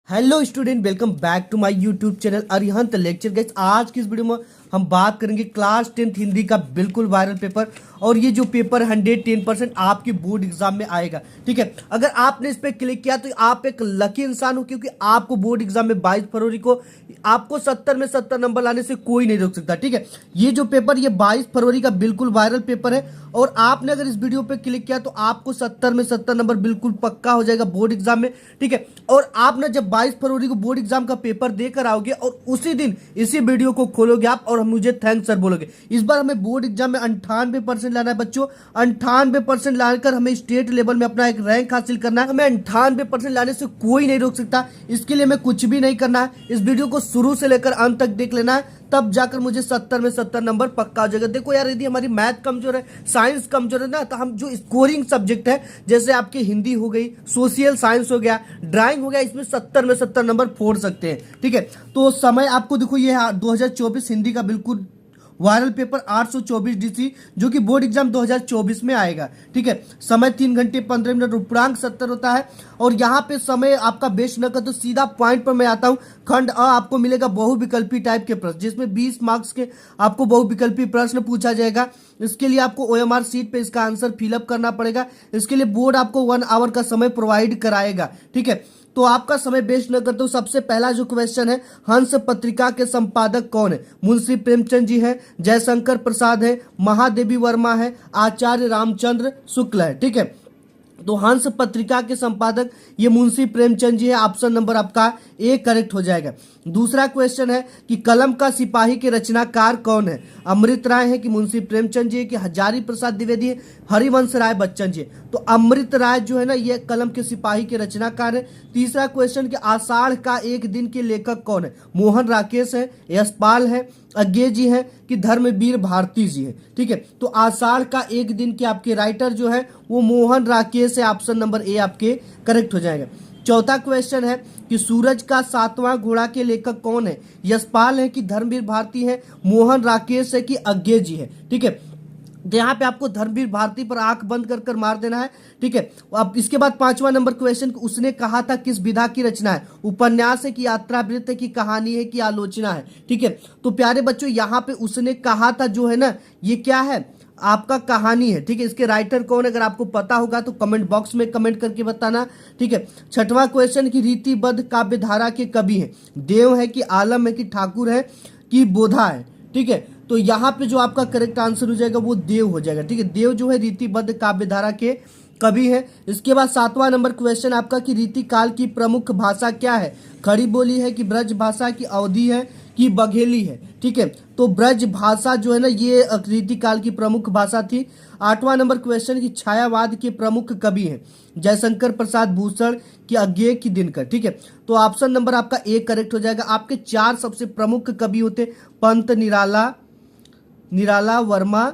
Hello student, welcome back to my YouTube channel Arihant lecture. Guys, आज की इस video में हम बात करेंगे क्लास 10th हिंदी का बिल्कुल वायरल पेपर। और ये जो पेपर 110% आपके बोर्ड एग्जाम में आएगा। ठीक है, अगर आपने इस पर क्लिक किया तो आप एक लकी इंसान हो, क्योंकि आपको बोर्ड एग्जाम में 22 फरवरी को आपको 70 में 70 नंबर लाने से कोई नहीं रोक सकता। ठीक है, ये जो पेपर ये 22 फरवरी का बिल्कुल वायरल पेपर है। और आपने अगर इस वीडियो पे क्लिक किया तो आपको 70 में 70 नंबर बिल्कुल पक्का हो जाएगा बोर्ड एग्जाम में। ठीक है, और आप ना जब 22 फरवरी को बोर्ड एग्जाम का पेपर देकर आओगे और उसी दिन इसी वीडियो को खोलोगे आप और मुझे थैंक्स सर बोलोगे। इस बार हमें बोर्ड एग्जाम में 98% लाना है बच्चों। 98% लाकर हमें स्टेट लेवल में अपना एक रैंक हासिल करना है। हमें 98% लाने से कोई नहीं रोक सकता। इसके लिए हमें कुछ भी नहीं करना है। इस वीडियो को शुरू से लेकर अंत तक देख लेना है, तब जाकर मुझे 70 में 70 नंबर पक्का हो जाएगा। देखो यार, यदि हमारी मैथ कमजोर है, साइंस कमजोर है ना, तो हम जो स्कोरिंग सब्जेक्ट है जैसे आपकी हिंदी हो गई, सोशल साइंस हो गया, ड्राइंग हो गया, इसमें 70 में 70 नंबर फोड़ सकते हैं। ठीक है, तो समय आपको देखो ये 2024 हिंदी का बिल्कुल वायरल पेपर 824 डीसी जो कि बोर्ड एग्जाम 2024 में आएगा। ठीक है, समय 3 घंटे 15 मिनट, पूर्णांक 70 होता है। और यहाँ पे समय आपका बेस्ट न कर तो सीधा पॉइंट पर मैं आता हूँ। खंड अ आपको मिलेगा बहुविकल्पी टाइप के प्रश्न, जिसमें 20 मार्क्स के आपको बहुविकल्पी प्रश्न पूछा जाएगा। इसके लिए आपको OMR सीट पे इसका आंसर फिलअप करना पड़ेगा। इसके लिए बोर्ड आपको 1 आवर का समय प्रोवाइड कराएगा। ठीक है, तो आपका समय वेस्ट न करते हो। सबसे पहला जो क्वेश्चन है, हंस पत्रिका के संपादक कौन है? मुंशी प्रेमचंद जी है, जयशंकर प्रसाद है, महादेवी वर्मा है, आचार्य रामचंद्र शुक्ल है। ठीक है, तो हंस पत्रिका के संपादक ये मुंशी प्रेमचंद जी है। ऑप्शन नंबर आपका ए करेक्ट हो जाएगा। दूसरा क्वेश्चन है कि कलम का सिपाही के रचनाकार कौन है? अमृत राय है कि मुंशी प्रेमचंद जी है कि हजारी प्रसाद द्विवेदी है, हरिवंश राय बच्चन जी है? तो अमृत राय जो है ना, ये कलम के सिपाही के रचनाकार है। तीसरा क्वेश्चन कि आषाढ़ का एक दिन के लेखक कौन है? मोहन राकेश है, यशपाल है, अज्ञे जी है कि धर्मवीर भारती जी है? ठीक है, तो आषाढ़ का एक दिन के आपके राइटर जो है वो मोहन राकेश है। ऑप्शन नंबर ए आपके करेक्ट हो जाएगा। चौथा क्वेश्चन है कि सूरज का 7वां घोड़ा के लेखक कौन है? यशपाल है कि धर्मवीर भारती है, मोहन राकेश है कि अज्ञे जी है? ठीक है, तो यहाँ पे आपको धर्मवीर भारती पर आंख बंद कर कर मार देना है। ठीक है, अब इसके बाद 5वां नंबर क्वेश्चन, उसने कहा था किस विधा की रचना है? उपन्यास है कि यात्रावृत्त है कि कहानी है कि आलोचना है? ठीक है, तो प्यारे बच्चों यहाँ पे उसने कहा था जो है ना, ये क्या है? आपका कहानी है। ठीक है, इसके राइटर कौन है? अगर आपको पता होगा तो कमेंट बॉक्स में कमेंट करके बताना। ठीक है, छठवां क्वेश्चन की रीतिबद्ध काव्य धारा के कवि हैं? देव है कि आलम है कि ठाकुर है कि बोधा है? ठीक है, तो यहाँ पे जो आपका करेक्ट आंसर हो जाएगा वो देव हो जाएगा। ठीक है, देव जो है रीतिबद्ध काव्य धारा के कवि है। इसके बाद 7वां नंबर क्वेश्चन आपका कि रीति काल की प्रमुख भाषा क्या है? खड़ी बोली है कि ब्रज भाषा की अवधि है कि बघेली है? ठीक है, तो ब्रज भाषा जो है ना ये रीति काल की प्रमुख भाषा थी। 8वां नंबर क्वेश्चन की छायावाद के प्रमुख कवि हैं? जयशंकर प्रसाद भूषण की अज्ञे की दिनकर? ठीक है, तो ऑप्शन नंबर आपका ए करेक्ट हो जाएगा। आपके 4 सबसे प्रमुख कवि होते पंत, निराला, वर्मा,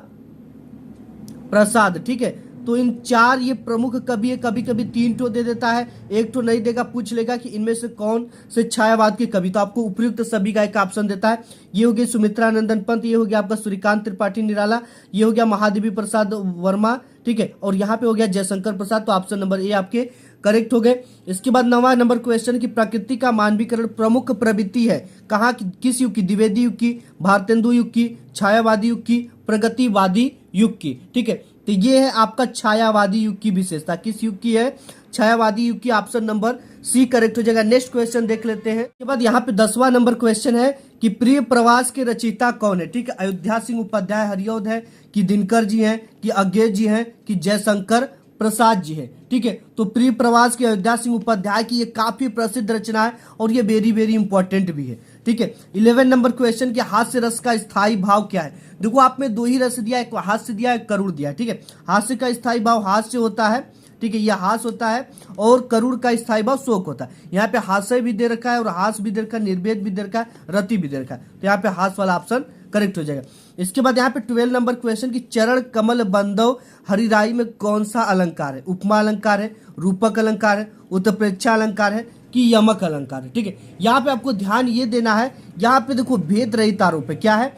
प्रसाद। ठीक है, तो इन 4 ये प्रमुख कवि है। कभी कभी 3 ठो दे देता है, 1 ठो नहीं देगा, पूछ लेगा कि इनमें से कौन से छायावाद के कवि, तो आपको उपयुक्त सभी का एक ऑप्शन देता है। ये हो गया सुमित्रा नंदन पंत, ये हो गया आपका सूर्यकांत त्रिपाठी निराला, ये हो गया महादेवी प्रसाद वर्मा। ठीक है, और यहाँ पे हो गया जयशंकर प्रसाद। तो ऑप्शन नंबर ए आपके करेक्ट हो गए। इसके बाद 9वां नंबर क्वेश्चन की प्रकृति का मानवीकरण प्रमुख प्रवृत्ति है? कहाँ किस युग की? द्विवेदी युग की, भारतेंदु युग की, छायावादी युग की, प्रगतिवादी युग की? ठीक है, तो ये है आपका छायावादी युग की विशेषता। किस युग की है? छायावादी युग की। ऑप्शन नंबर सी करेक्ट हो जाएगा। नेक्स्ट क्वेश्चन देख लेते हैं। इसके बाद यहाँ पे 10वां नंबर क्वेश्चन है कि प्रिय प्रवास के रचयिता कौन है? ठीक है, अयोध्या सिंह उपाध्याय हरिऔध है कि दिनकर जी हैं कि अज्ञे जी हैं कि जयशंकर प्रसाद जी है? ठीक है, तो प्रिय प्रवास के अयोध्या सिंह उपाध्याय की ये काफी प्रसिद्ध रचना है और ये वेरी वेरी इंपॉर्टेंट भी है। ठीक है, 11 नंबर क्वेश्चन के हास्य रस का स्थायी भाव क्या है? देखो आप में 2 ही रस दिया, एक हास्य दिया, एक करुण दिया। ठीक है, हास्य का स्थायी भाव हास्य होता है। ठीक है, यह हास होता है, और करुण का स्थायी भाव शोक होता है। यहाँ पे हास्य भी दे रखा है और हास भी दे रखा है, निर्वेद भी दे रखा है, रति भी दे रखा है, तो यहाँ पे हास वाला ऑप्शन करेक्ट हो जाएगा। इसके बाद यहाँ पे 12 नंबर क्वेश्चन की चरण कमल बंधव हरिराई में कौन सा अलंकार है? उपमा अलंकार है, रूपक अलंकार है, उत्प्रेक्षा अलंकार है कि यमक अलंकार है? ठीक है, यहाँ पे आपको ध्यान ये देना है, यहाँ पे देखो भेद रहित आरोप है। क्या है?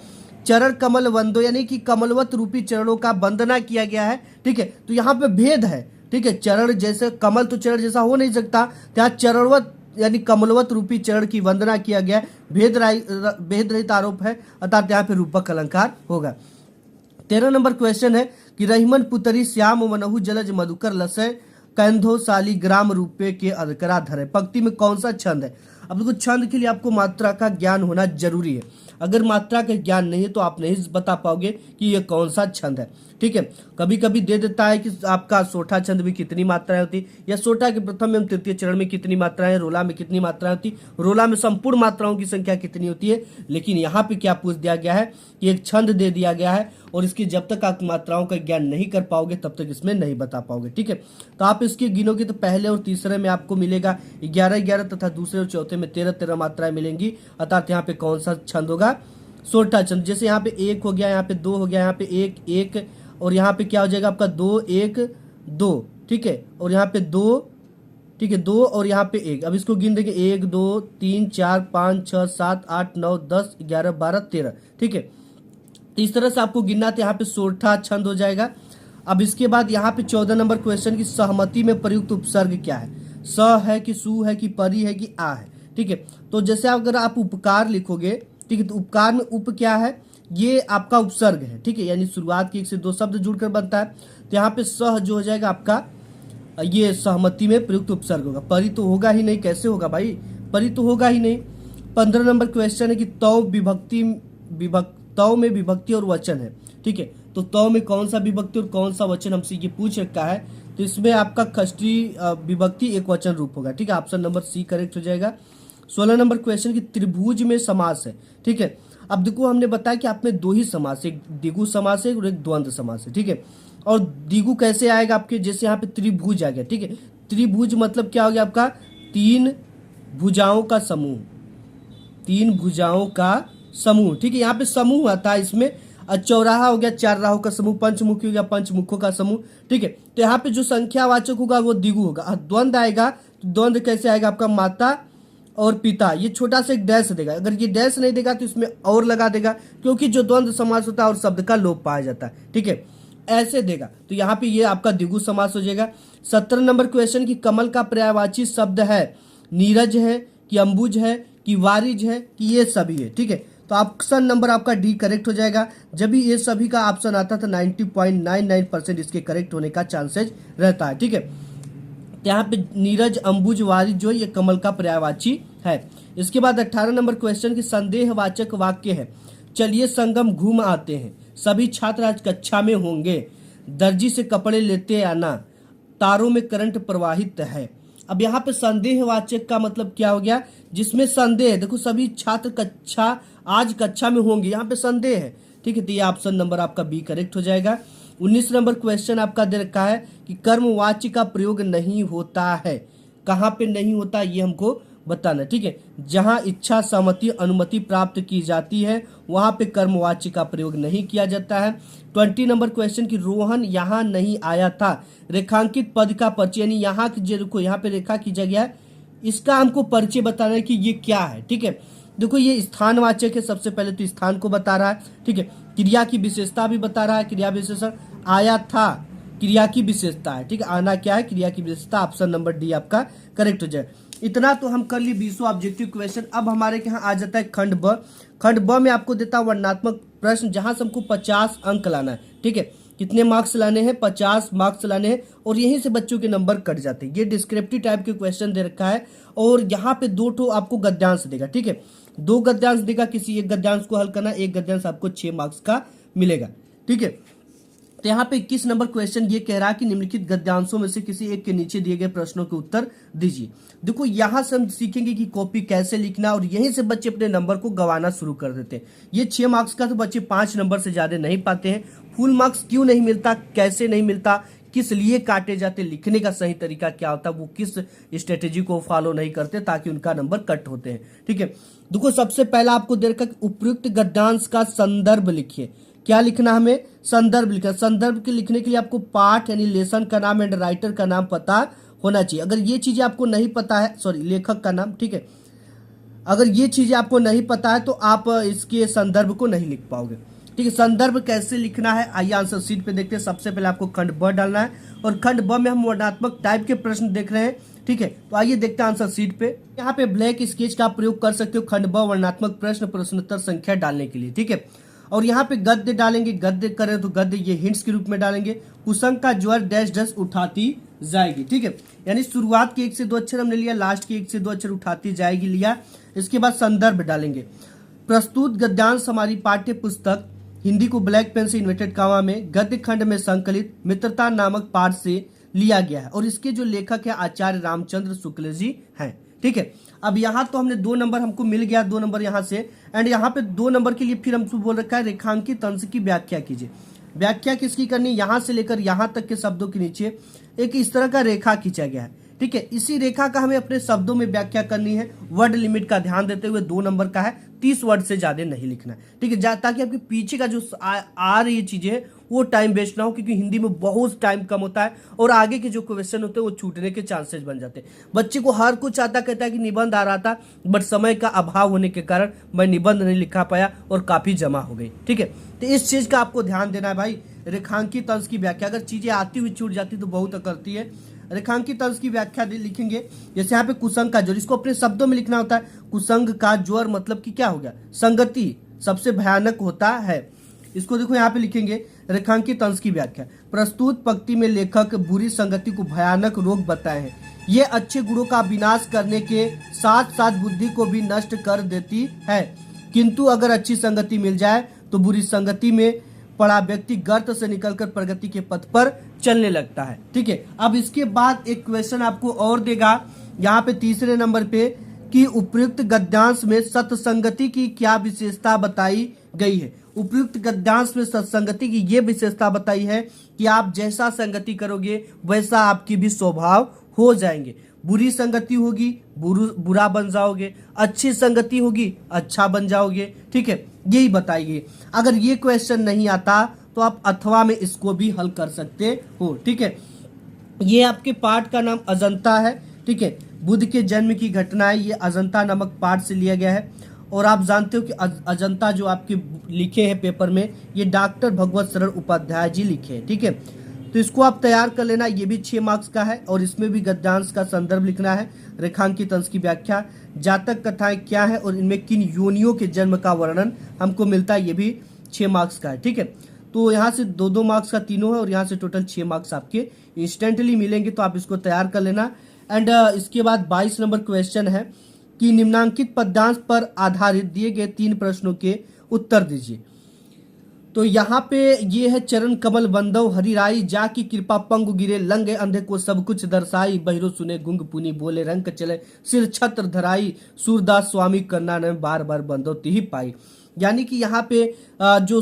चरण कमल बंदो, यानी कि कमलवत रूपी चरणों का वंदना किया गया है। ठीक है, तो यहाँ पे भेद है। ठीक है, चरण जैसे कमल तो चरण जैसा हो नहीं सकता, तो यहाँ चरणवत यानी कमलवत रूपी चरण की वंदना किया गया है, भेद रहित आरोप है, अर्थात यहाँ पे रूपक अलंकार होगा। 13 नंबर क्वेश्चन है कि रहीमन पुतरी श्याम मनहु जलज मधुकर लसय कैंधो साली ग्राम रूपे के अधकरा धरे, पंक्ति में कौन सा छंद है। अब देखो छंद के लिए आपको मात्रा का ज्ञान होना जरूरी है, अगर मात्रा का ज्ञान नहीं है तो आप नहीं बता पाओगे कि ये कौन सा छंद है। ठीक है, कभी कभी दे देता है कि आपका सोठा छंद में कितनी मात्राएं होती, या सोठा के प्रथम एवं तृतीय चरण में कितनी मात्राएं, रोला में कितनी मात्राएं होती, रोला में संपूर्ण मात्राओं की संख्या कितनी होती है। लेकिन यहाँ पे क्या पूछ दिया गया है कि एक छंद दे दिया गया है, और इसकी जब तक आप मात्राओं का ज्ञान नहीं कर पाओगे तब तक इसमें नहीं बता पाओगे। ठीक है, तो आप इसके गिनोगे तो पहले और तीसरे में आपको मिलेगा 11-11 तथा दूसरे और चौथे में 13-13 मात्राएं मिलेंगी, अर्थात यहाँ पे कौन सा छंद होगा, सोठा छंद। जैसे यहाँ पे 1 हो गया, यहाँ पे 2 हो गया, यहाँ पे 1-1, और यहाँ पे क्या हो जाएगा आपका 2-1-2। ठीक है, और यहाँ पे 2, ठीक है 2 और यहाँ पे 1। अब इसको गिन देंगे 1 2 3 4 5 6 7 8 9 10 11 12 13। ठीक है, तो इस तरह से आपको गिनना, तो यहाँ पे सोठा छंद हो जाएगा। अब इसके बाद यहाँ पे 14 नंबर क्वेश्चन की सहमति में प्रयुक्त उपसर्ग क्या है, स है कि सु है कि परी है कि आ है। ठीक है, तो जैसे अगर आप उपकार लिखोगे, ठीक है, तो उपकार में उप क्या है, ये आपका उपसर्ग है। ठीक है, यानी शुरुआत के 1 से 2 शब्द जुड़कर बनता है, तो यहाँ पे सह जो हो जाएगा आपका, ये सहमति में प्रयुक्त उपसर्ग होगा। परी तो होगा ही नहीं, कैसे होगा भाई, परी तो होगा ही नहीं। 15 नंबर क्वेश्चन है कि तौ में विभक्ति और वचन है। ठीक है, तो तौ में कौन सा विभक्ति और कौन सा वचन हमसे ये पूछ रखा है, तो इसमें आपका खष्टी विभक्ति एक वचन रूप होगा। ठीक है, ऑप्शन नंबर सी करेक्ट हो जाएगा। 16 नंबर क्वेश्चन की त्रिभुज में समास है। ठीक है, अब देखो हमने बताया कि आप में 2 ही समास है, एक द्विगु समास है और एक द्वंद्व समास है। ठीक है, और द्विगु कैसे आएगा आपके, जैसे यहाँ पे त्रिभुज आ गया। ठीक है, त्रिभुज मतलब क्या हो गया आपका, 3 भुजाओं का समूह, 3 भुजाओं का समूह। ठीक है, यहाँ पे समूह आता है, इसमें चौराहा हो गया 4 राहों का समूह, पंचमुखी हो गया 5 मुखों का समूह। ठीक है, तो यहाँ पे जो संख्यावाचक होगा वो द्विगु होगा। द्वंद्व आएगा, तो द्वंद्व कैसे आएगा आपका, माता और पिता, ये छोटा सा एक डैश देगा, अगर ये डैश नहीं देगा तो इसमें और लगा देगा, क्योंकि जो द्वंद्व समास होता है और शब्द का लोप पाया जाता है। ठीक है, ऐसे देगा, तो यहाँ पे ये आपका द्विगु समास हो जाएगा। 17 नंबर क्वेश्चन की कमल का पर्यायवाची शब्द है, नीरज है कि अंबुज है कि वारिज है कि ये सभी है। ठीक है, तो ऑप्शन नंबर आपका डी करेक्ट हो जाएगा। जब भी ये सभी का ऑप्शन आता था 90.99% इसके करेक्ट होने का चांसेज रहता है। ठीक है, यहाँ पे नीरज अंबुज वारिज जो ये कमल का पर्यायवाची है। इसके बाद 18 नंबर क्वेश्चन की संदेहवाचक वाक्य है, चलिए संगम घूम आते हैं, सभी छात्र आज कक्षा में होंगे, दर्जी से कपड़े लेते आना, तारों में करंट प्रवाहित है। अब यहाँ पे संदेहवाचक का मतलब क्या हो गया, जिसमें संदेह, देखो सभी छात्र आज कक्षा में होंगे, यहाँ पे संदेह है। ठीक है, तो ये ऑप्शन नंबर आपका बी करेक्ट हो जाएगा। 19 नंबर क्वेश्चन आपका दे रखा है कि कर्मवाच्य का प्रयोग नहीं होता है, कहाँ पे नहीं होता ये हमको बताना। ठीक है, जहां इच्छा सहमति अनुमति प्राप्त की जाती है वहां पे कर्मवाच्य का प्रयोग नहीं किया जाता है। 20 नंबर क्वेश्चन की रोहन यहाँ नहीं आया था, रेखांकित पद का परिचय, यानी यहाँ की देखो यहाँ पे रेखा की जगह इसका हमको परिचय बताना है कि ये क्या है। ठीक है, देखो ये स्थानवाचक है, सबसे पहले तो स्थान को बता रहा है। ठीक है, क्रिया की विशेषता भी बता रहा है, क्रिया विशेषण आया था, क्रिया की विशेषता है। ठीक है, आना क्या है, क्रिया की विशेषता, ऑप्शन नंबर डी आपका करेक्ट हो जाए। इतना तो हम कर लिए 20 ऑब्जेक्टिव क्वेश्चन। अब हमारे यहाँ आ जाता है खंड ब। खंड ब में आपको देता है वर्णनात्मक प्रश्न, जहां से हमको 50 अंक लाना है। ठीक है, कितने मार्क्स लाने हैं, 50 मार्क्स लाने हैं, और यहीं से बच्चों के नंबर कट जाते हैं। ये डिस्क्रिप्टिव टाइप के क्वेश्चन दे रखा है, और यहाँ पे 2 ठो आपको गद्यांश देगा। ठीक है, 2 गद्यांश देगा, किसी एक गद्यांश को हल करना, एक गद्यांश आपको 6 मार्क्स का मिलेगा। ठीक है, तो यहाँ पे 21 नंबर क्वेश्चन ये कह रहा है कि निम्नलिखित गद्यांशों में से किसी एक के नीचे दिए गए प्रश्नों के उत्तर दीजिए। देखो यहाँ से हम सीखेंगे कि कॉपी कैसे लिखना, और यहीं से बच्चे अपने नंबर को गंवाना शुरू कर देते हैं। ये 6 मार्क्स का तो बच्चे 5 नंबर से ज्यादा नहीं पाते हैं। फुल मार्क्स क्यों नहीं मिलता, कैसे नहीं मिलता, किस लिए काटे जाते, लिखने का सही तरीका क्या होता, वो किस स्ट्रेटेजी को फॉलो नहीं करते ताकि उनका नंबर कट होते हैं। ठीक है, देखो सबसे पहला आपको दे रखा उपयुक्त गद्यांश का संदर्भ लिखिए। क्या लिखना, हमें संदर्भ लिखना। संदर्भ के लिखने के लिए आपको पाठ यानी लेसन का नाम एंड राइटर का नाम पता होना चाहिए। अगर ये चीजें आपको नहीं पता है, सॉरी लेखक का नाम, ठीक है, अगर ये चीजें आपको नहीं पता है तो आप इसके संदर्भ को नहीं लिख पाओगे। ठीक है, संदर्भ कैसे लिखना है, आइए आंसर शीट पे देखते हैं। सबसे पहले आपको खंड ब डालना है, और खंड ब में हम वर्णनात्मक टाइप के प्रश्न देख रहे हैं। ठीक है, तो आइए देखते हैं आंसर शीट पे। यहाँ पे ब्लैक स्केच का प्रयोग कर सकते हो खंड ब वर्णनात्मक प्रश्न प्रश्नोत्तर संख्या डालने के लिए, ठीक है। और यहाँ पे गद्य डालेंगे, गद्य करें तो गद्य ये हिंट्स के रूप में डालेंगे। कुसंग का ज्वर डैश डैश उठाती जाएगी, ठीक है, यानी शुरुआत के 1 से 2 अक्षर हमने लिया, लास्ट के 1 से 2 अक्षर उठाती जाएगी लिया। इसके बाद संदर्भ डालेंगे। प्रस्तुत गद्यांश हमारी पाठ्य पुस्तक हिंदी को ब्लैक पेन से इन्वर्टेड कामा में गद्य खंड में संकलित मित्रता नामक पाठ से लिया गया है और इसके जो लेखक है आचार्य रामचंद्र शुक्ल जी हैं, ठीक है। अब यहाँ तो हमने 2 नंबर हमको मिल गया, 2 नंबर यहाँ से। एंड यहाँ पे 2 नंबर के लिए फिर हमको बोल रखा है रेखांकित अंश की व्याख्या कीजिए। व्याख्या किसकी करनी, यहाँ से लेकर यहाँ तक के शब्दों के नीचे एक इस तरह का रेखा खींचा गया है, ठीक है। इसी रेखा का हमें अपने शब्दों में व्याख्या करनी है। वर्ड लिमिट का ध्यान देते हुए 2 नंबर का है, 30 वर्ड से ज्यादा नहीं लिखना है, ठीक है, ताकि आपके पीछे का जो आ रही चीजें वो टाइम वेस्ट ना हो, क्योंकि हिंदी में बहुत टाइम कम होता है और आगे के जो क्वेश्चन होते हैं वो छूटने के चांसेस बन जाते हैं। बच्चे को हर कुछ आता, कहता है कि निबंध आ रहा था बट समय का अभाव होने के कारण मैं निबंध नहीं लिखा पाया और काफी जमा हो गई, ठीक है। तो इस चीज का आपको ध्यान देना है भाई। रेखांकित अंश की व्याख्या, अगर चीजें आती हुई छूट जाती तो बहुत करती है। रेखांकित अंश की व्याख्या लिखेंगे, जैसे यहाँ पे कुसंग का ज्वर, इसको अपने शब्दों में लिखना होता है। कुसंग का ज्वर मतलब कि क्या हो गया, संगति सबसे भयानक होता है। इसको देखो यहाँ पे लिखेंगे रेखांकित अंश की व्याख्या। प्रस्तुत पंक्ति में लेखक बुरी संगति को भयानक रोग बताए हैं। ये अच्छे गुणों का विनाश करने के साथ साथ बुद्धि को भी नष्ट कर देती है, किंतु अगर अच्छी संगति मिल जाए तो बुरी संगति में पड़ा व्यक्ति गर्त से निकलकर प्रगति के पथ पर चलने लगता है, ठीक है। अब इसके बाद एक क्वेश्चन आपको और देगा यहाँ पे 3रे नंबर पे कि उपयुक्त गद्यांश में सत्संगति की क्या विशेषता बताई गई है। उपयुक्त गद्यांश में सत्संगति की ये विशेषता बताई है कि आप जैसा संगति करोगे वैसा आपकी भी स्वभाव हो जाएंगे। बुरी संगति होगी बुरा बन जाओगे, अच्छी संगति होगी अच्छा बन जाओगे, ठीक है, यही बताइए। अगर ये क्वेश्चन नहीं आता तो आप अथवा में इसको भी हल कर सकते हो, ठीक है। ये आपके पाठ का नाम अजंता है, ठीक है, बुद्ध के जन्म की घटना है, ये अजंता नामक पाठ से लिया गया है। और आप जानते हो कि अजंता जो आपके लिखे हैं पेपर में, ये डॉक्टर भगवत शरण उपाध्याय जी लिखे हैं, ठीक है। तो इसको आप तैयार कर लेना, ये भी 6 मार्क्स का है और इसमें भी गद्यांश का संदर्भ लिखना है। रेखांकित अंश की व्याख्या, जातक कथाएं क्या है और इनमें किन योनियों के जन्म का वर्णन हमको मिलता है, ये भी 6 मार्क्स का है, ठीक है। तो यहाँ से 2-2 मार्क्स का तीनों है और यहाँ से टोटल 6 मार्क्स आपके इंस्टेंटली मिलेंगे, तो आप इसको तैयार कर लेना। एंड इसके बाद 22 नंबर क्वेश्चन है कि निम्नांकित पद्यांश पर आधारित दिए गए 3 प्रश्नों के उत्तर दीजिए। तो यहाँ पे ये है चरण कमल बंदव हरिराई जा की कृपा पंगु गिरे लंगे अंधे को सब कुछ दर्शाई बहिरो सुने गुंग पुनी बोले रंग चले सिर छत्र धराई सूरदास स्वामी कन्ना ने बार बार बंदव तिही पाई। यानी कि यहाँ पे जो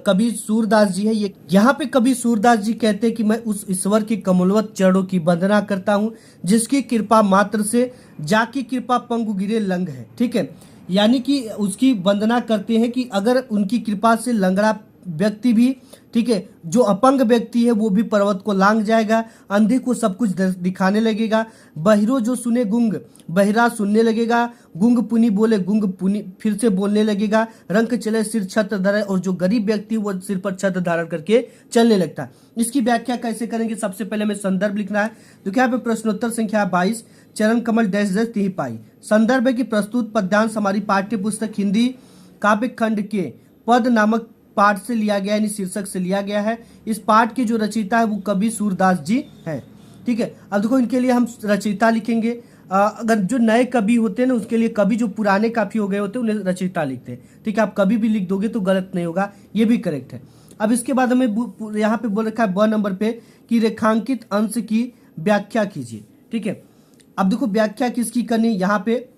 कवि सूरदास जी है, ये यहाँ पे कवि सूरदास जी कहते हैं कि मैं उस ईश्वर की कमलवत चरणों की वंदना करता हूँ जिसकी कृपा मात्र से जाकी कृपा पंगु गिरे लंग है, ठीक है। यानी कि उसकी वंदना करते हैं कि अगर उनकी कृपा से लंगड़ा व्यक्ति भी, ठीक है, जो अपंग व्यक्ति है वो भी पर्वत को लांग जाएगा, अंधे को सब कुछ दिखाने लगेगा, बहिरो जो सुने गुंग बहिरा सुनने लगेगा, गुंग पुनी बोले गुंग पुनी फिर से बोलने लगेगा, रंग चले सिर छत्र धरे और जो गरीब व्यक्ति वो सिर पर छत्र धारण करके चलने लगता है। इसकी व्याख्या कैसे करेंगे, सबसे पहले हमें संदर्भ लिखना है। तो क्या पे प्रश्नोत्तर संख्या 22 चरण कमल डैश डैश तिही पाई। संदर्भ है कि प्रस्तुत पद्यांश हमारी पाठ्य पुस्तक हिंदी काव्य खंड के पद नामक पाठ से लिया गया, यानी शीर्षक से लिया गया है। इस पाठ के जो रचयिता है वो कवि सूरदास जी हैं, ठीक है। अब देखो इनके लिए हम रचयिता लिखेंगे। अगर जो नए कवि होते हैं ना उसके लिए कवि, जो पुराने काफी हो गए होते हैं उन्हें रचयिता लिखते हैं, ठीक है। आप कवि भी लिख दोगे तो गलत नहीं होगा, ये भी करेक्ट है। अब इसके बाद हमें यहाँ पे बोल रखा है ब नंबर पे कि रेखांकित अंश की व्याख्या कीजिए, ठीक है। अब देखो व्याख्या किसकी करनी, यहाँ पे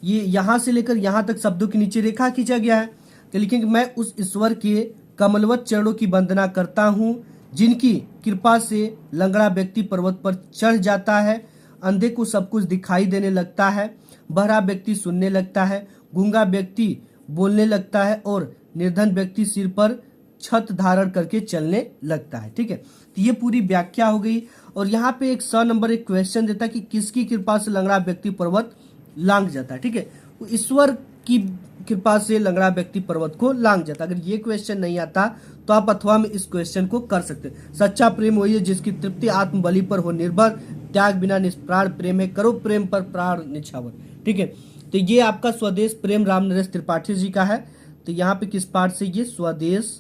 ये यहाँ से लेकर यहाँ तक शब्दों के नीचे रेखा खींचा गया है। तो लिखेंगे मैं उस ईश्वर के कमलवत चरणों की वंदना करता हूँ जिनकी कृपा से लंगड़ा व्यक्ति पर्वत पर चढ़ जाता है, अंधे को सब कुछ दिखाई देने लगता है, बहरा व्यक्ति सुनने लगता है, गूंगा व्यक्ति बोलने लगता है और निर्धन व्यक्ति सिर पर छत धारण करके चलने लगता है, ठीक है। तो ये पूरी व्याख्या हो गई। और यहाँ पे एक 100 नंबर एक क्वेश्चन देता है कि किसकी कृपा से लंगड़ा व्यक्ति पर्वत लांग जाता है, ठीक है। ईश्वर की कृपा से लंगड़ा व्यक्ति पर्वत को लांग जाता। अगर ये क्वेश्चन नहीं आता तो आप अथवा में इस क्वेश्चन को कर सकते हैं। सच्चा प्रेम वही है जिसकी तृप्ति आत्म बलि पर हो निर्भर, त्याग बिना निष्प्राण प्रेम है, करो प्रेम पर प्राण निछावर। ठीक है, तो ये आपका स्वदेश प्रेम राम नरेश त्रिपाठी जी का है। तो यहाँ पे किस पाठ से, ये स्वदेश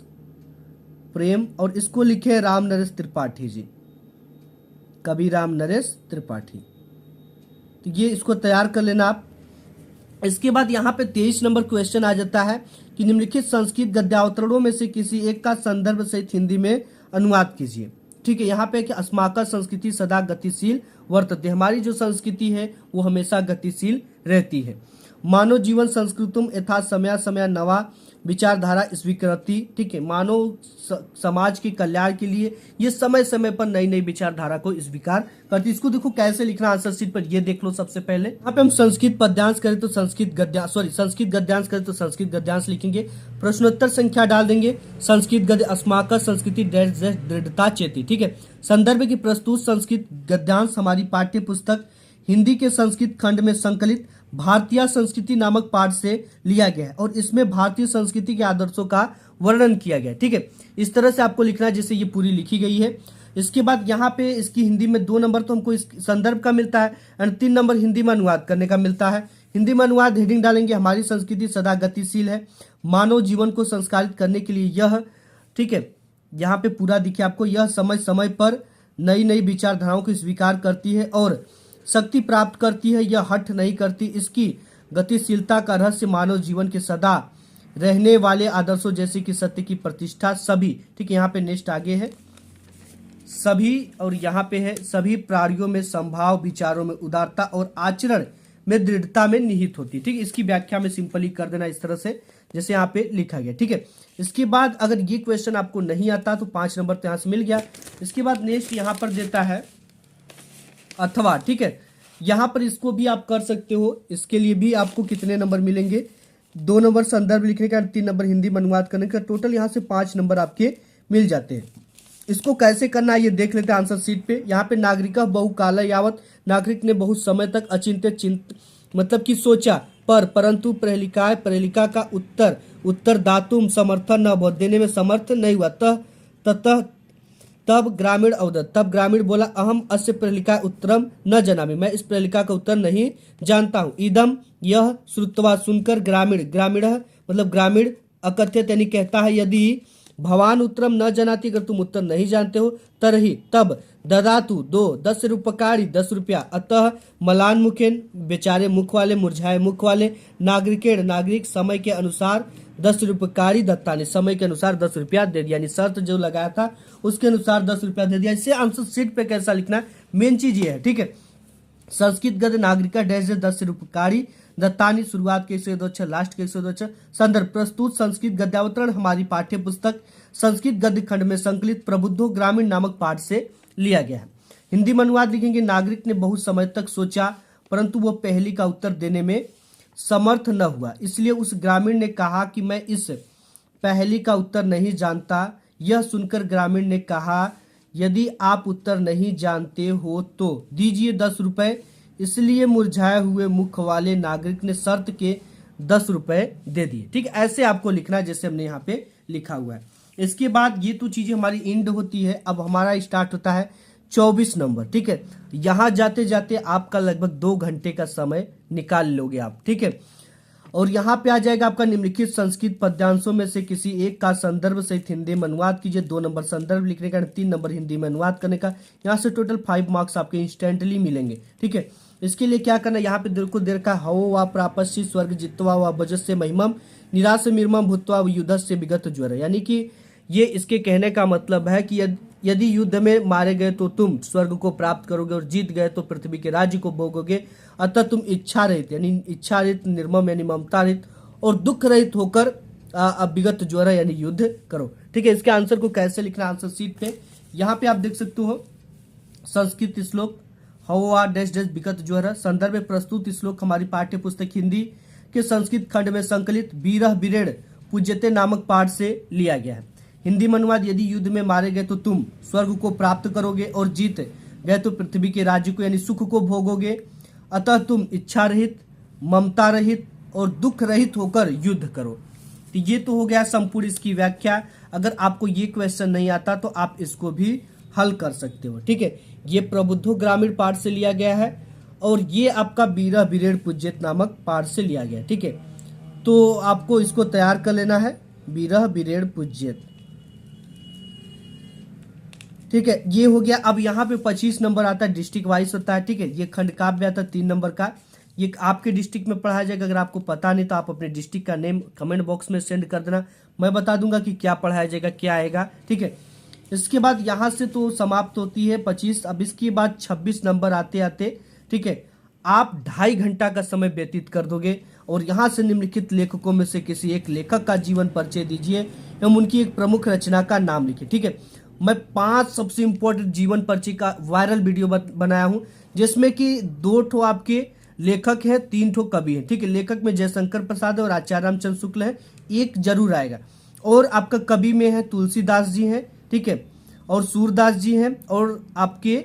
प्रेम, और इसको लिखे राम नरेश त्रिपाठी जी, कवि राम नरेश त्रिपाठी। तो ये इसको तैयार कर लेना आप। इसके बाद यहाँ पे 23 नंबर क्वेश्चन आ जाता है कि निम्नलिखित संस्कृत गद्यावतरणों में से किसी एक का संदर्भ सहित हिंदी में अनुवाद कीजिए। ठीक है, यहाँ पे कि अस्माकं संस्कृति सदा गतिशील वर्तते, हमारी जो संस्कृति है वो हमेशा गतिशील रहती है। मानव जीवन संस्कृतम यथा समय समय नवा विचारधारा स्वीकृति। ठीक है, मानव समाज के कल्याण के लिए ये समय समय पर नई नई विचारधारा को स्वीकार करती। इसको देखो कैसे लिखना आंसर शीट पर, ये देख लो। सबसे पहले यहाँ पे हम संस्कृत पद्यांश करें तो संस्कृत गद्यांश करें तो संस्कृत गद्यांश लिखेंगे, प्रश्नोत्तर संख्या डाल देंगे। संस्कृत गद्य अस्माकं संस्कृति दृढ़ता चेती। ठीक है, संदर्भ की प्रस्तुत संस्कृत गद्यांश हमारी पाठ्य पुस्तक हिंदी के संस्कृत खंड में संकलित भारतीय संस्कृति नामक पाठ से लिया गया है और इसमें भारतीय संस्कृति के आदर्शों का वर्णन किया गया है। ठीक है, इस तरह से आपको लिखना है जैसे ये पूरी लिखी गई है। इसके बाद यहाँ पे इसकी हिंदी में 2 नंबर तो हमको इस संदर्भ का मिलता है एंड 3 नंबर हिंदी में अनुवाद करने का मिलता है। हिंदी में अनुवाद हेडिंग डालेंगे हमारी संस्कृति सदा गतिशील है, मानव जीवन को संस्कारित करने के लिए यह। ठीक है, यहाँ पे पूरा दिखे आपको, यह समय समय पर नई नई विचारधाराओं को स्वीकार करती है और शक्ति प्राप्त करती है, यह हठ नहीं करती। इसकी गतिशीलता का रहस्य मानव जीवन के सदा रहने वाले आदर्शों जैसे कि सत्य की प्रतिष्ठा सभी। ठीक है, यहाँ पे नेक्स्ट आगे है सभी, और यहाँ पे है सभी प्राणियों में संभाव, विचारों में उदारता और आचरण में दृढ़ता में निहित होती है। ठीक है, इसकी व्याख्या में सिंपली कर देना इस तरह से जैसे यहाँ पे लिखा गया। ठीक है, इसके बाद अगर ये क्वेश्चन आपको नहीं आता तो 5 नंबर तो यहाँ से मिल गया। इसके बाद नेक्स्ट यहाँ पर देता है अथवा। ठीक है, यहाँ पर इसको भी आप कर सकते हो। इसके लिए भी आपको कितने नंबर मिलेंगे, 2 नंबर संदर्भ लिखने का, 3 नंबर हिंदी में अनुवाद करने का, टोटल यहाँ से 5 नंबर आपके मिल जाते हैं। इसको कैसे करना है ये देख लेते हैं आंसर शीट पे। यहाँ पे नागरिक बहुकाल यावत, नागरिक ने बहुत समय तक अचिंत्य मतलब कि सोचा, परंतु प्रहेलिका का उत्तर दातुम समर्थन न बहुत देने में समर्थ नहीं हुआ। ततः तब ग्रामीण अवदत, तब ग्रामीण बोला अहम अस्य प्रहेलिका उत्तरम न जानामि, मैं इस प्रहेलिका का उत्तर नहीं जानता हूँ। इदम यह श्रुत्वा सुनकर ग्रामीण मतलब ग्रामीण अकथ्यत यानी कहता है, यदि भवान उत्तरम न जानाति, अगर तुम उत्तर नहीं जानते हो, तरही तब ददातु दो 10 रुपकारी 10 रुपया, अतः मलान मुखेन बेचारे मुख वाले, मुरझाए मुख वाले, नागरिक समय के अनुसार 10 रुपकारी दत्तानी, समय के अनुसार 10 रुपया दे दिया, यानी शर्त जो लगाया था उसके अनुसार 10 रुपया दे दिया। इससे आंसर शीट पे कैसा लिखना है, मेन चीज ये है। ठीक है, संस्कृत गद्य नागरिका डैश 10 रुपकारी दत्तानी, शुरुआत के 126 लास्ट के 126। संदर्भ प्रस्तुत संस्कृत गद्यावतरण हमारी पाठ्य पुस्तक संस्कृत गद्य खंड में संकलित प्रबुद्धो ग्रामीण नामक पाठ से लिया गया है। हिंदी में अनुवाद लिखेंगे, नागरिक ने बहुत समय तक सोचा परंतु वो पहली का उत्तर देने में समर्थ न हुआ, इसलिए उस ग्रामीण ने कहा कि मैं इस पहली का उत्तर नहीं जानता। यह सुनकर ग्रामीण ने कहा, यदि आप उत्तर नहीं जानते हो तो दीजिए 10 रुपए। इसलिए मुरझाए हुए मुख वाले नागरिक ने शर्त के 10 रुपए दे दिए। ठीक है, ऐसे आपको लिखना है जैसे हमने यहाँ पे लिखा हुआ है। इसके बाद ये तो चीजें हमारी इंड होती है। अब हमारा स्टार्ट होता है 24 नंबर। ठीक है, यहाँ जाते जाते आपका लगभग 2 घंटे का समय निकाल लोगे आप। ठीक है, और यहाँ पे आ जाएगा आपका निम्नलिखित संस्कृत पद्यांशों में से किसी एक का संदर्भ सहित हिंदी में अनुवाद कीजिए। 2 नंबर संदर्भ लिखने का, 3 नंबर हिंदी में अनुवाद करने का। यहाँ से टोटल 5 मार्क्स आपके इंस्टेंटली मिलेंगे। ठीक है, इसके लिए क्या करना है, यहाँ पे बिल्कुल देर का हवो व प्रापस्सी स्वर्ग जित्वा व भजस्य महिमम निराश निर्मम भूत्वा युद्ध से विगत ज्वर, यानी कि ये इसके कहने का मतलब है कि यदि युद्ध में मारे गए तो तुम स्वर्ग को प्राप्त करोगे और जीत गए तो पृथ्वी के राज्य को भोगोगे। अतः तुम इच्छा रहित यानी इच्छा रहित, निर्मम यानी ममता रहित और दुख रहित होकर विगत ज्वर यानी युद्ध करो। ठीक है, इसके आंसर को कैसे लिखना आंसर शीट पे यहाँ पे आप देख सकते हो। संस्कृत श्लोक हवा डैश डैश विगत ज्वर, संदर्भ में प्रस्तुत श्लोक हमारी पाठ्य पुस्तक हिंदी के संस्कृत खंड में संकलित बीरह बीरेण पूज्यते नामक पाठ से लिया गया है। हिंदी में अनुवाद, यदि युद्ध में मारे गए तो तुम स्वर्ग को प्राप्त करोगे और जीत गए तो पृथ्वी के राज्य को यानी सुख को भोगोगे। अतः तुम इच्छा रहित, ममता रहित और दुख रहित होकर युद्ध करो। तो ये तो हो गया संपूर्ण इसकी व्याख्या। अगर आपको ये क्वेश्चन नहीं आता तो आप इसको भी हल कर सकते हो। ठीक है, ये प्रबुद्धो ग्रामीण पाठ से लिया गया है और ये आपका बीरह बिरेड़ पूज्यत नामक पाठ से लिया गया है। ठीक है, तो आपको इसको तैयार कर लेना है, बीरह बिरेड़ पूज्यत। ठीक है, ये हो गया। अब यहाँ पे 25 नंबर आता है, डिस्ट्रिक्ट वाइज होता है। ठीक है, ये खंड काव्य आता है 3 नंबर का, ये आपके डिस्ट्रिक्ट में पढ़ाया जाएगा। अगर आपको पता नहीं तो आप अपने डिस्ट्रिक्ट का नेम कमेंट बॉक्स में सेंड कर देना, मैं बता दूंगा कि क्या पढ़ाया जाएगा, क्या आएगा। ठीक है, इसके बाद यहाँ से तो समाप्त होती है 25। अब इसके बाद 26 नंबर आते आते, ठीक है, आप 2.5 घंटा का समय व्यतीत कर दोगे और यहाँ से निम्नलिखित लेखकों में से किसी एक लेखक का जीवन परिचय दीजिए एवं उनकी एक प्रमुख रचना का नाम लिखिए। ठीक है, मैं 5 सबसे इंपॉर्टेंट जीवन परिचय का वायरल वीडियो बनाया हूं, जिसमें कि 2 ठो आपके लेखक हैं, 3 ठो कवि हैं। ठीक है, लेखक में जयशंकर प्रसाद और आचार्य रामचंद्र शुक्ल है, एक जरूर आएगा। और आपका कवि में है तुलसीदास जी हैं, ठीक है, और सूरदास जी हैं और आपके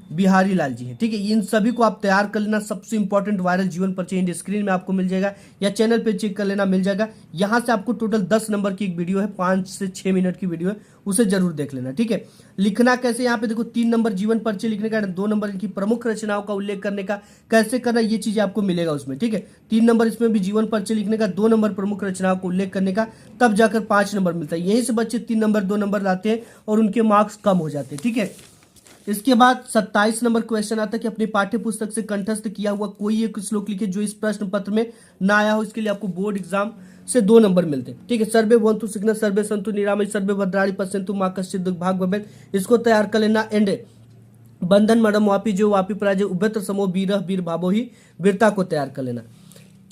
बिहारी लाल जी हैं। ठीक है, इन सभी को आप तैयार कर लेना। सबसे इंपॉर्टेंट वायरल जीवन परिचय इंड स्क्रीन में आपको मिल जाएगा या चैनल पे चेक कर लेना, मिल जाएगा। यहाँ से आपको टोटल 10 नंबर की एक वीडियो है, 5 से 6 मिनट की वीडियो है, उसे जरूर देख लेना। ठीक है, लिखना कैसे, यहाँ पे देखो 3 नंबर जीवन परिचय लिखने का, 2 नंबर इनकी प्रमुख रचनाओं का उल्लेख करने का, कैसे करना ये चीजें आपको मिलेगा उसमें। ठीक है, 3 नंबर इसमें भी जीवन परिचय लिखने का, 2 नंबर प्रमुख रचनाओं का उल्लेख करने का, तब जाकर 5 नंबर मिलता है। यहीं से बच्चे 3 नंबर 2 नंबर लाते हैं और उनके मार्क्स कम हो जाते हैं। ठीक है, इसके बाद 27 नंबर क्वेश्चन आता है कि अपनी पाठ्य पुस्तक से कंठस्थ किया हुआ कोई एक श्लोक लिखे जो इस प्रश्न पत्र में ना आया हो। इसके लिए आपको बोर्ड एग्जाम से 2 नंबर मिलते हैं। ठीक है, सर्वे भवन्तु सुखिनः, सर्वे सन्तु निरामय, सर्वे भद्राणि पश्यन्तु मा कश्चित् दुर्भाग् भवेत्, इसको तैयार कर लेना। एंड बंधन मरम वापी जो वापी पराजय उभ्यत्र समो वीरः वीर भावो ही, वीरता को तैयार कर लेना।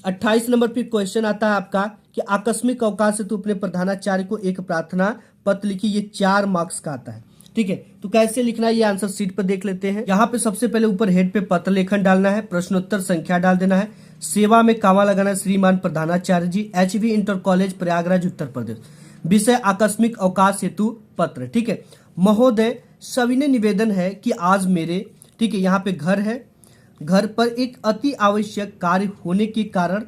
28 नंबर पे क्वेश्चन आता है आपका कि आकस्मिक अवकाश से तू अपने प्रधानाचार्य को एक प्रार्थना पत्र लिखी, ये 4 मार्क्स का आता है। ठीक है, तो कैसे लिखना है ये आंसर शीट पर देख लेते हैं। यहाँ पे सबसे पहले ऊपर हेड पे पत्र लेखन डालना है, प्रश्नोत्तर संख्या डाल देना है, सेवा में कामा लगाना है, श्रीमान प्रधानाचार्य जी, HV inter college Prayagraj Uttar Pradesh, विषय आकस्मिक अवकाश हेतु पत्र। ठीक है, महोदय सविनय निवेदन है कि आज मेरे, ठीक है, यहाँ पे घर है, घर पर एक अति आवश्यक कार्य होने के कारण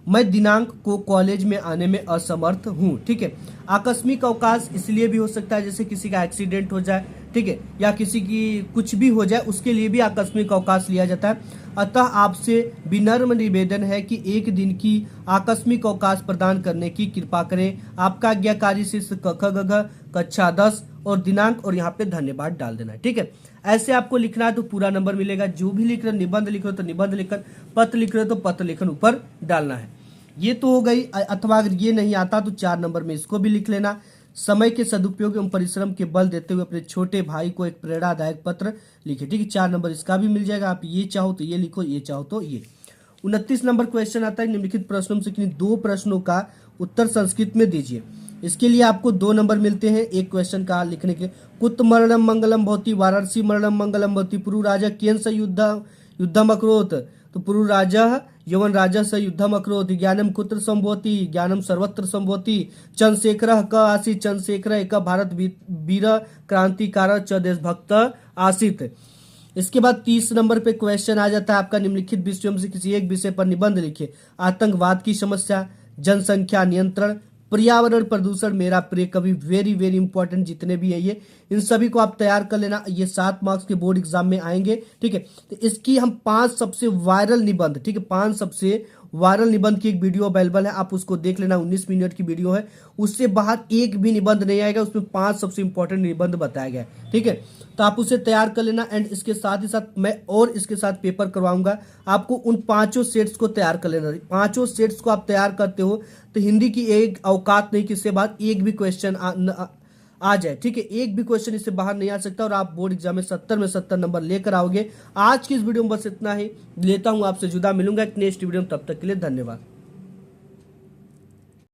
मैं दिनांक को कॉलेज में आने में असमर्थ हूँ। ठीक है, आकस्मिक अवकाश इसलिए भी हो सकता है जैसे किसी का एक्सीडेंट हो जाए, ठीक है, या किसी की कुछ भी हो जाए, उसके लिए भी आकस्मिक अवकाश लिया जाता है। अतः आपसे विनम्र निवेदन है कि एक दिन की आकस्मिक अवकाश प्रदान करने की कृपा करें। आपका आज्ञाकारी शिष्य क ख ग घ, कक्षा 10 और दिनांक और यहाँ पे धन्यवाद डाल देना है। ठीक है, ऐसे आपको लिखना है तो पूरा नंबर मिलेगा। जो भी लिख रहे हो, निबंध लिख रहे हो तो निबंध लिखकर, पत्र लिख रहे हो तो पत्र लेखन ऊपर डालना है। ये तो हो गई। अथवा अगर ये नहीं आता तो 4 नंबर में इसको भी लिख लेना। समय के सदुपयोग एवं परिश्रम के बल देते हुए अपने छोटे भाई को एक प्रेरणादायक पत्र लिखे। ठीक है, 4 नंबर इसका भी मिल जाएगा। आप ये चाहो तो ये लिखो, ये चाहो तो ये। 29 नंबर क्वेश्चन आता है, निम्नलिखित प्रश्नों से किन्हीं 2 प्रश्नों का उत्तर संस्कृत में दीजिए। इसके लिए आपको 2 नंबर मिलते हैं एक क्वेश्चन का लिखने के। कुत मरणम मंगलम भवति, वाराणसी मरणम मंगलम भवति, पुरु राजा केन स युद्धम अकरोत्, तो पुरु राजा यवन राजा स युद्धम अकरोत्, ज्ञानम कुत्र संभवति, ज्ञानम सर्वत्र संभवति, चंद्रशेखर क आसीत्, चंद्रशेखर एक भारत वीर क्रांतिकार च देशभक्त आसीत्। इसके बाद 30 नंबर पे क्वेश्चन आ जाता है आपका, निम्नलिखित विषयों में से किसी एक विषय पर निबंध लिखिए। आतंकवाद की समस्या, जनसंख्या नियंत्रण, पर्यावरण प्रदूषण, मेरा प्रिय कवि, वेरी वेरी इंपॉर्टेंट जितने भी है ये, इन सभी को आप तैयार कर लेना। ये 7 मार्क्स के बोर्ड एग्जाम में आएंगे। ठीक है, तो इसकी हम 5 सबसे वायरल निबंध, ठीक है, 5 सबसे वायरल निबंध की एक वीडियो अवेलेबल है, आप उसको देख लेना। 19 मिनट की वीडियो है, उससे बाहर एक भी निबंध नहीं आएगा, उसमें 5 सबसे इंपॉर्टेंट निबंध बताया गया है। ठीक है, तो आप उसे तैयार कर लेना। एंड इसके साथ ही साथ मैं और इसके साथ पेपर करवाऊंगा, आपको उन 5 सेट्स को तैयार कर लेना। 5 सेट्स को आप तैयार करते हो तो हिंदी की एक औकात नहीं कि इससे बाद एक भी क्वेश्चन आ जाए। ठीक है, एक भी क्वेश्चन इससे बाहर नहीं आ सकता और आप बोर्ड एग्जाम में 70 में 70 नंबर लेकर आओगे। आज की इस वीडियो में बस इतना ही, लेता हूं आपसे जुदा, मिलूंगा एक नेक्स्ट वीडियो में, तब तक के लिए धन्यवाद।